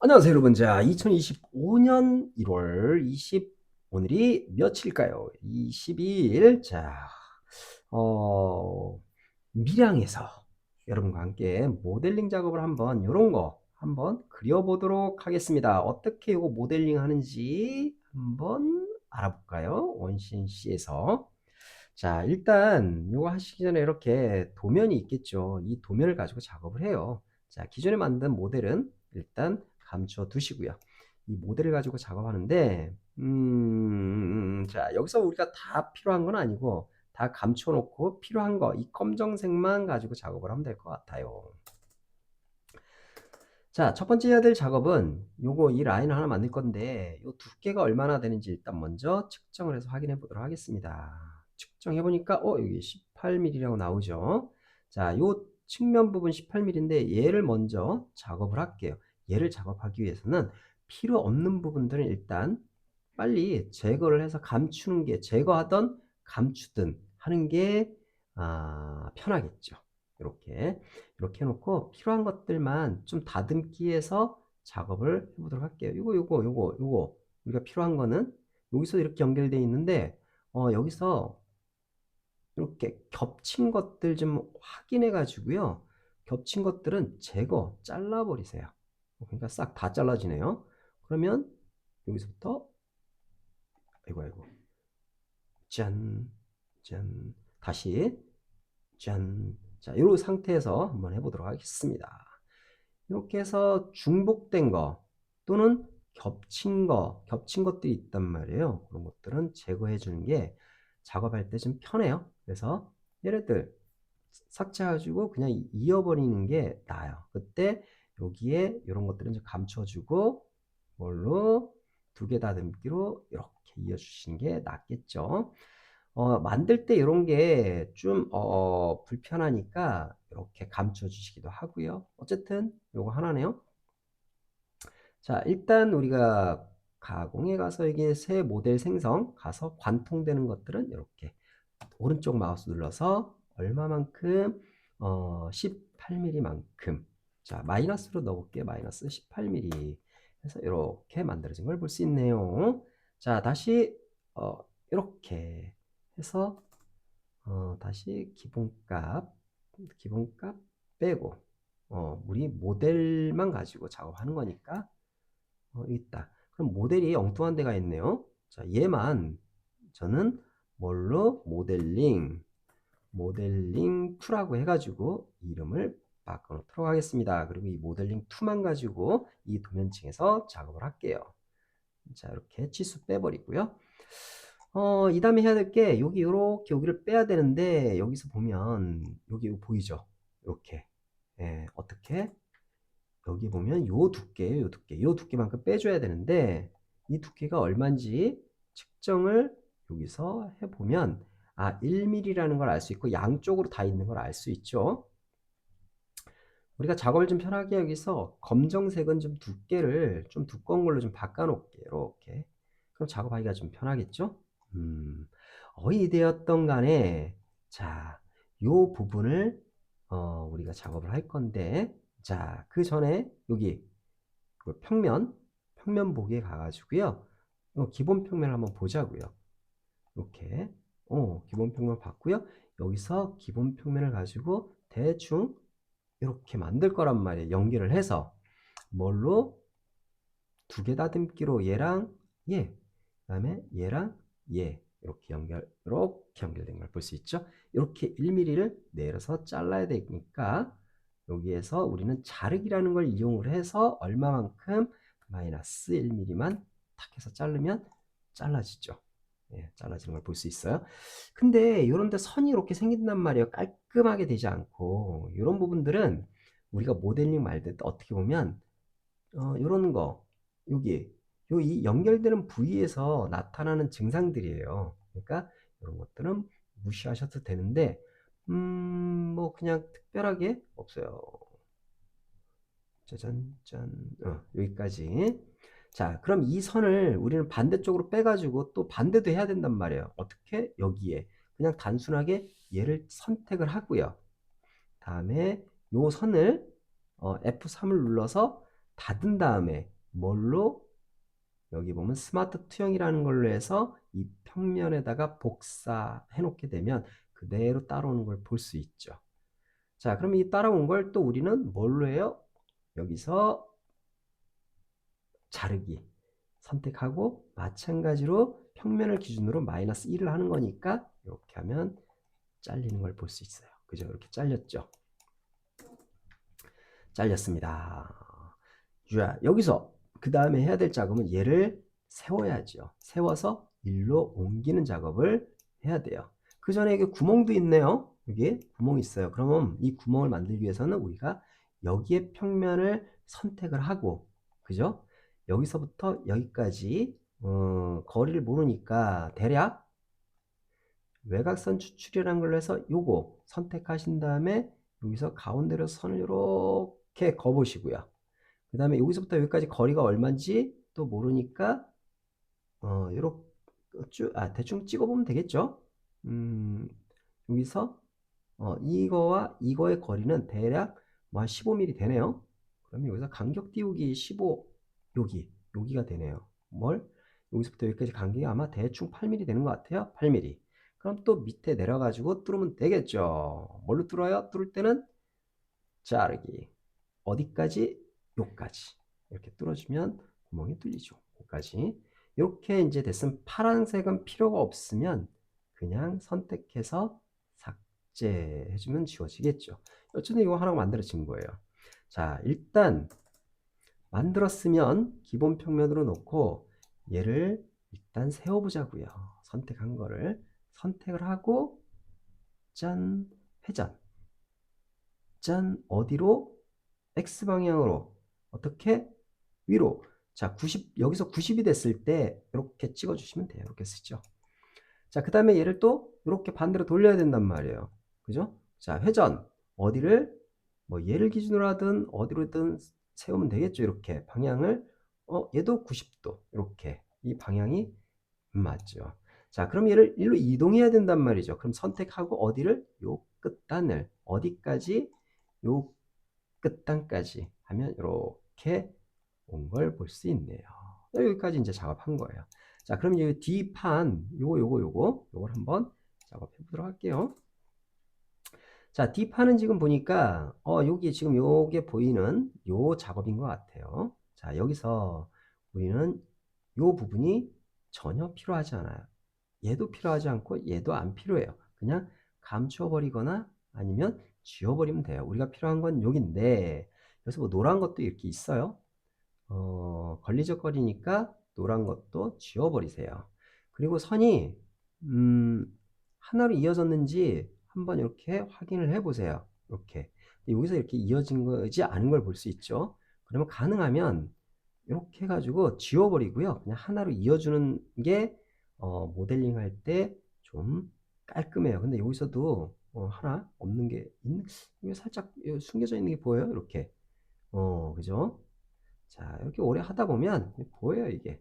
안녕하세요, 여러분. 자, 2025년 1월 20, 오늘이 며칠일까요? 22일. 자, 어, 밀양에서 여러분과 함께 모델링 작업을 한번, 요런 거 한번 그려보도록 하겠습니다. 어떻게 요거 모델링 하는지 한번 알아볼까요? 원신 C에서. 자, 일단 요거 하시기 전에 이렇게 도면이 있겠죠. 이 도면을 가지고 작업을 해요. 자, 기존에 만든 모델은 일단 감춰 두시고요. 이 모델을 가지고 작업하는데 자, 여기서 우리가 다 필요한 건 아니고 다 감춰 놓고 필요한 거 이 검정색만 가지고 작업을 하면 될 것 같아요. 자, 첫 번째 해야 될 작업은 요거 이 라인을 하나 만들 건데 요 두께가 얼마나 되는지 일단 먼저 측정을 해서 확인해 보도록 하겠습니다. 측정해 보니까 여기 18mm라고 나오죠. 자, 요 측면 부분 18mm인데 얘를 먼저 작업을 할게요. 얘를 작업하기 위해서는 필요 없는 부분들은 일단 빨리 제거를 해서 감추는 게 제거하던 감추든 하는 게 편하겠죠. 이렇게 해놓고 필요한 것들만 좀 다듬기해서 작업을 해보도록 할게요. 요거 우리가 필요한 거는 여기서 이렇게 연결되어 있는데 여기서 이렇게 겹친 것들 좀 확인해 가지고요. 겹친 것들은 제거 잘라 버리세요. 그러니까 싹 다 잘라지네요. 그러면 여기서부터 아이고 짠, 짠, 다시 짠. 자, 이 상태에서 한번 해보도록 하겠습니다. 이렇게 해서 중복된 거 또는 겹친 것들이 있단 말이에요. 그런 것들은 제거해 주는 게 작업할 때 좀 편해요. 그래서 얘네들 삭제해가지고 그냥 이어버리는 게 나아요. 그때 여기에 이런 것들은 좀 감춰주고 뭘로 두 개 다듬기로 이렇게 이어주시는 게 낫겠죠. 만들 때 이런 게 좀 불편하니까 이렇게 감춰 주시기도 하고요. 어쨌든 요거 하나네요. 자, 일단 우리가 가공에 가서 여기 새 모델 생성 가서 관통되는 것들은 이렇게 오른쪽 마우스 눌러서 얼마만큼 18mm만큼 자 마이너스로 넣어볼게요. 마이너스 18mm 해서 이렇게 만들어진 걸 볼 수 있네요. 자, 다시 이렇게 해서 다시 기본값 빼고 우리 모델만 가지고 작업하는 거니까 있다. 그럼 모델이 엉뚱한 데가 있네요. 자, 얘만 저는 뭘로 모델링 2라고 해가지고 이름을 바꿔놓도록 하겠습니다. 그리고 이 모델링 2만 가지고 이 도면층에서 작업을 할게요. 자, 이렇게 치수 빼버리고요. 이 다음에 해야 될 게 여기 이렇게 여기를 빼야 되는데 여기서 보면 여기 보이죠? 이렇게 어떻게 여기 보면 요 두께만큼 빼줘야 되는데 이 두께가 얼마인지 측정을 여기서 해보면 1mm라는 걸 알 수 있고 양쪽으로 다 있는 걸 알 수 있죠. 우리가 작업을 좀 편하게 여기서 검정색은 좀 두께를 좀 두꺼운 걸로 좀 바꿔놓을게요. 이렇게. 그럼 작업하기가 좀 편하겠죠? 어이 되었던 간에 자, 요 부분을 우리가 작업을 할 건데 자, 그 전에 여기 그 평면 보기에 가가지고요. 기본 평면을 한번 보자고요. 이렇게 기본 평면 봤고요. 여기서 기본 평면을 가지고 대충 이렇게 만들 거란 말이에요. 연결을 해서 뭘로 두 개 다듬기로 얘랑 얘, 그다음에 얘랑 얘 이렇게 연결된 걸 볼 수 있죠. 이렇게 1mm를 내려서 잘라야 되니까 여기에서 우리는 자르기라는 걸 이용을 해서 얼마만큼 마이너스 1mm만 탁 해서 자르면 잘라지죠. 잘라지는 걸 볼 수 있어요. 근데 이런 데 선이 이렇게 생긴단 말이에요. 깔끔하게 되지 않고 이런 부분들은 우리가 모델링 말때 어떻게 보면 요런 거 여기 이 연결되는 부위에서 나타나는 증상들이에요. 그러니까 이런 것들은 무시하셔도 되는데 뭐 그냥 특별하게 없어요. 짜잔 짠 여기까지. 자, 그럼 이 선을 우리는 반대쪽으로 빼가지고 또 반대도 해야 된단 말이에요. 어떻게? 여기에 그냥 단순하게 얘를 선택을 하고요. 다음에 요 선을 F3을 눌러서 닫은 다음에 뭘로 여기 보면 스마트 투영이라는 걸로 해서 이 평면에다가 복사해 놓게 되면 그대로 따라오는 걸 볼 수 있죠. 자, 그럼 이 따라온 걸 또 우리는 뭘로 해요? 여기서 자르기 선택하고 마찬가지로 평면을 기준으로 마이너스 1을 하는 거니까 이렇게 하면 잘리는 걸 볼 수 있어요. 그죠? 이렇게 잘렸죠. 잘렸습니다. 자, 여기서 그 다음에 해야 될 작업은 얘를 세워야죠. 세워서 일로 옮기는 작업을 해야 돼요. 그 전에 여기 구멍도 있네요. 여기 구멍이 있어요. 그럼 이 구멍을 만들기 위해서는 우리가 여기에 평면을 선택을 하고, 그죠? 여기서부터 여기까지 거리를 모르니까 대략 외곽선 추출이라는 걸로 해서 요거 선택하신 다음에 여기서 가운데로 선을 이렇게 그어보시고요. 그 다음에 여기서부터 여기까지 거리가 얼마인지 또 모르니까 요렇게 대충 찍어보면 되겠죠. 여기서 이거와 이거의 거리는 대략 뭐 한 15mm 되네요. 그러면 여기서 간격 띄우기 15 여기가 되네요. 뭘? 여기서부터 여기까지 간격이 아마 대충 8mm 되는 것 같아요. 8mm. 그럼 또 밑에 내려가지고 뚫으면 되겠죠. 뭘로 뚫어요? 뚫을 때는 자르기. 어디까지? 요까지. 이렇게 뚫어주면 구멍이 뚫리죠. 여기까지. 이렇게 이제 됐으면 파란색은 필요가 없으면 그냥 선택해서 삭제해주면 지워지겠죠. 어쨌든 이거 하나 만들어진 거예요. 자, 일단 만들었으면 기본 평면으로 놓고 얘를 일단 세워보자고요. 선택한 거를 선택을 하고 짠, 회전. 짠, 어디로? X방향으로. 어떻게? 위로. 자, 90, 여기서 90이 됐을 때 이렇게 찍어주시면 돼요. 이렇게 쓰죠. 자, 그 다음에 얘를 또 이렇게 반대로 돌려야 된단 말이에요. 그죠? 자, 회전. 어디를? 뭐 얘를 기준으로 하든 어디로든 세우면 되겠죠. 이렇게 방향을 얘도 90도. 이렇게 이 방향이 맞죠. 자, 그럼 얘를 일로 이동해야 된단 말이죠. 그럼 선택하고 어디를? 요 끝단을 어디까지? 요 끝단까지 하면 이렇게 온 걸 볼 수 있네요. 여기까지 이제 작업한 거예요. 자, 그럼 이 D판 요걸 한번 작업해 보도록 할게요. 자, D판은 지금 보니까 여기 지금 요게 보이는 요 작업인 것 같아요. 자, 여기서 우리는 요 부분이 전혀 필요하지 않아요. 얘도 필요하지 않고 얘도 안 필요해요. 그냥 감추어 버리거나 아니면 지워버리면 돼요. 우리가 필요한 건 여기인데 그래서 뭐 노란 것도 이렇게 있어요. 걸리적거리니까 노란 것도 지워버리세요. 그리고 선이 하나로 이어졌는지 한번 이렇게 확인을 해보세요. 이렇게 여기서 이렇게 이어진 거지 않은 걸 볼 수 있죠. 그러면 가능하면 이렇게 해가지고 지워버리고요. 그냥 하나로 이어주는 게 모델링 할 때 좀 깔끔해요. 근데 여기서도 하나 없는 게 이게 살짝 숨겨져 있는 게 보여요. 이렇게 그죠? 자, 이렇게 오래 하다 보면 보여요, 이게.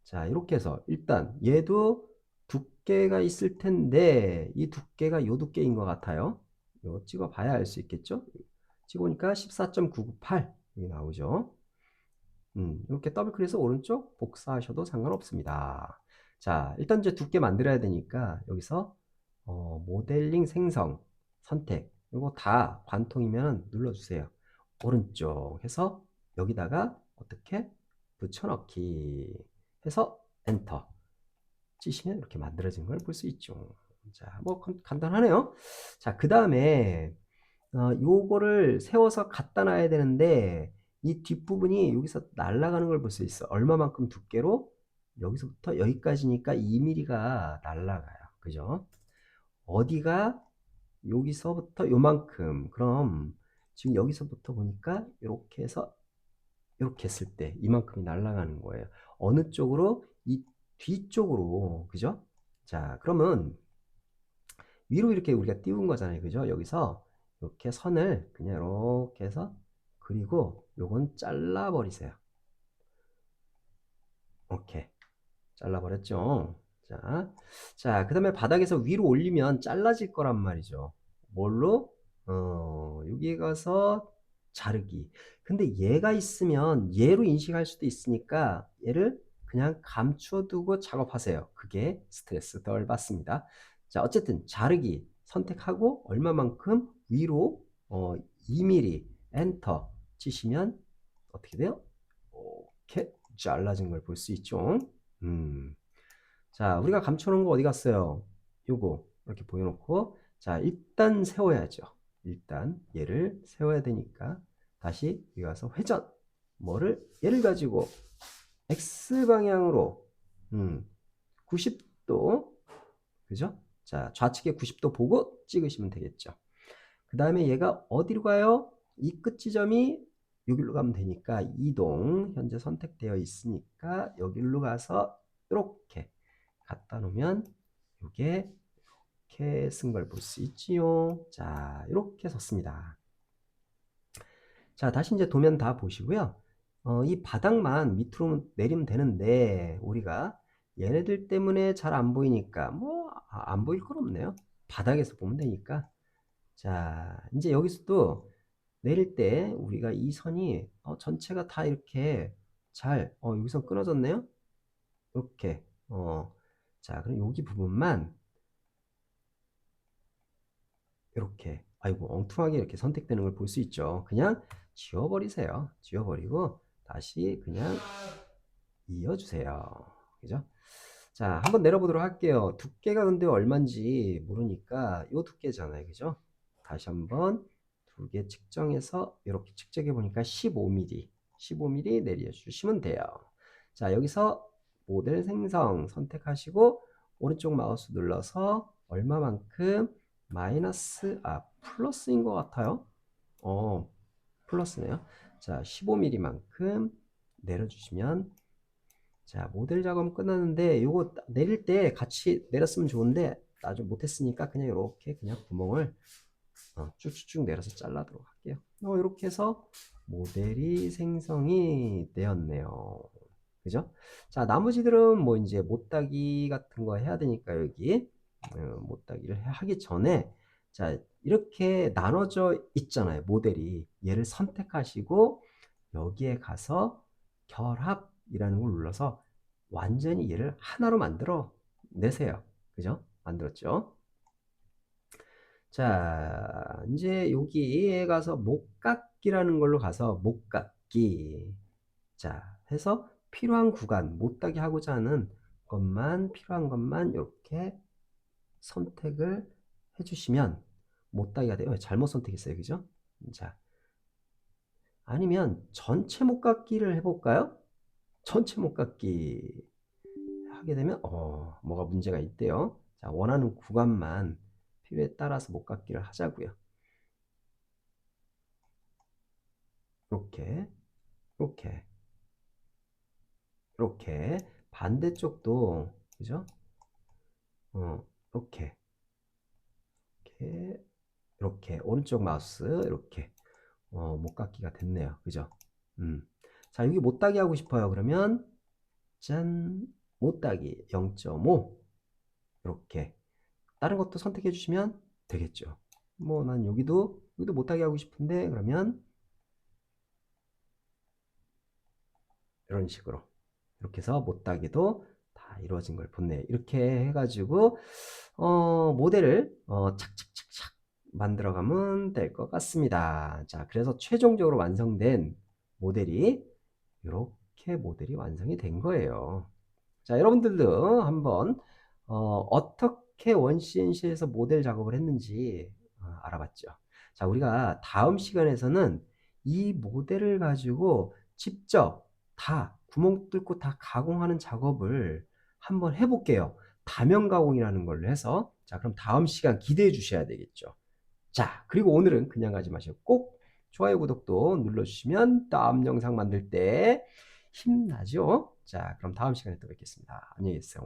자, 이렇게 해서 일단 얘도 두께가 있을 텐데 이 두께가 요 두께인 것 같아요. 이거 찍어 봐야 알 수 있겠죠? 찍으니까 14.998 여기 나오죠. 이렇게 더블 클릭해서 오른쪽 복사하셔도 상관없습니다. 자, 일단 이제 두께 만들어야 되니까 여기서 모델링 생성 선택 이거 다 관통이면 눌러주세요. 오른쪽 해서 여기다가 어떻게 붙여넣기 해서 엔터 치시면 이렇게 만들어진 걸 볼 수 있죠. 자, 뭐 간단하네요. 자, 그 다음에 요거를 세워서 갖다 놔야 되는데 이 뒷부분이 여기서 날아가는 걸 볼 수 있어. 얼마만큼 두께로? 여기서부터 여기까지니까 2mm가 날아가요. 그죠? 어디가? 여기서부터 요만큼. 그럼 지금 여기서부터 보니까 이렇게 해서 이렇게 했을 때 이만큼이 날아가는 거예요. 어느 쪽으로? 이 뒤쪽으로. 그죠? 자, 그러면 위로 이렇게 우리가 띄운 거잖아요. 그죠? 여기서 이렇게 선을 그냥 이렇게 해서 그리고 요건 잘라버리세요. 오케이. 잘라버렸죠? 자, 그 다음에 바닥에서 위로 올리면 잘라질 거란 말이죠. 뭘로? 여기 가서 자르기. 근데 얘가 있으면 얘로 인식할 수도 있으니까 얘를 그냥 감춰두고 작업하세요. 그게 스트레스 덜 받습니다. 자, 어쨌든 자르기 선택하고 얼마만큼 위로 2mm 엔터 치시면 어떻게 돼요? 이렇게 잘라진 걸 볼 수 있죠. 자, 우리가 감춰놓은 거 어디 갔어요? 요거 이렇게 보여놓고, 자, 일단 세워야죠. 일단 얘를 세워야 되니까 다시 여기 가서 회전, 얘를 가지고 X방향으로 90도, 그죠? 자, 좌측에 90도 보고 찍으시면 되겠죠. 그 다음에 얘가 어디로 가요? 이 끝 지점이 여기로 가면 되니까 이동 현재 선택되어 있으니까 여기로 가서 이렇게 갖다 놓으면 이게 이렇게 쓴 걸 볼 수 있지요. 자, 이렇게 섰습니다. 자, 다시 이제 도면 다 보시고요. 이 바닥만 밑으로 내리면 되는데 우리가 얘네들 때문에 잘 안 보이니까 뭐 안 보일 건 없네요. 바닥에서 보면 되니까. 자, 이제 여기서도 내릴 때 우리가 이 선이 전체가 다 이렇게 잘 여기서 끊어졌네요. 이렇게 자, 그럼 여기 부분만 이렇게 아이고 엉뚱하게 이렇게 선택되는 걸 볼 수 있죠. 그냥 지워버리세요. 지워버리고 다시 그냥 이어주세요. 그죠? 자, 한번 내려보도록 할게요. 두께가 근데 얼마인지 모르니까 요 두께잖아요. 그죠? 다시 한번 두께 측정해서 이렇게 측정해 보니까 15mm 15mm 내려주시면 돼요. 자, 여기서 모델 생성 선택하시고 오른쪽 마우스 눌러서 얼마만큼 플러스인 것 같아요. 플러스네요. 자, 15mm만큼 내려주시면, 자, 모델 작업 끝났는데 이거 내릴 때 같이 내렸으면 좋은데 나중 못했으니까 그냥 이렇게 그냥 구멍을 쭉쭉쭉 내려서 잘라도록 할게요. 이렇게 해서 모델이 생성이 되었네요. 그죠? 자, 나머지들은 뭐 이제 못따기 같은 거 해야 되니까 여기 못따기를 하기 전에, 자, 이렇게 나눠져 있잖아요. 모델이. 얘를 선택하시고 여기에 가서 결합이라는 걸 눌러서 완전히 얘를 하나로 만들어 내세요. 그죠? 만들었죠? 자, 이제 여기에 가서 못깎기라는 걸로 가서 못깎기. 자, 해서 필요한 구간, 못따기 하고자 하는 것만, 필요한 것만 이렇게 선택을 해주시면 못따기가 돼요. 잘못 선택했어요. 그죠? 자, 아니면 전체 못깎기를 해볼까요? 전체 못깎기 하게 되면 뭐가 문제가 있대요. 자, 원하는 구간만 필요에 따라서 못깎기를 하자고요. 이렇게 이렇게 이렇게 반대쪽도 그죠? 이렇게 이렇게 이렇게 오른쪽 마우스 이렇게 못깎기가 됐네요. 그죠? 자, 여기 못따기 하고 싶어요. 그러면 짠, 못따기 0.5 이렇게 다른 것도 선택해 주시면 되겠죠. 뭐 난 여기도 못따기 하고 싶은데 그러면 이런 식으로 이렇게 해서 못따기도 다 이루어진 걸 보네. 이렇게 해가지고 모델을 착착착착 만들어가면 될 것 같습니다. 자, 그래서 최종적으로 완성된 모델이 이렇게 모델이 완성이 된 거예요. 자, 여러분들도 한번 어떻게 원CNC에서 모델 작업을 했는지 알아봤죠. 자, 우리가 다음 시간에서는 이 모델을 가지고 직접 다 구멍 뚫고 다 가공하는 작업을 한번 해볼게요. 다면 가공이라는 걸로 해서. 자, 그럼 다음 시간 기대해 주셔야 되겠죠. 자, 그리고 오늘은 그냥 가지 마시고 꼭 좋아요, 구독도 눌러주시면 다음 영상 만들 때 힘나죠? 자, 그럼 다음 시간에 또 뵙겠습니다. 안녕히 계세요.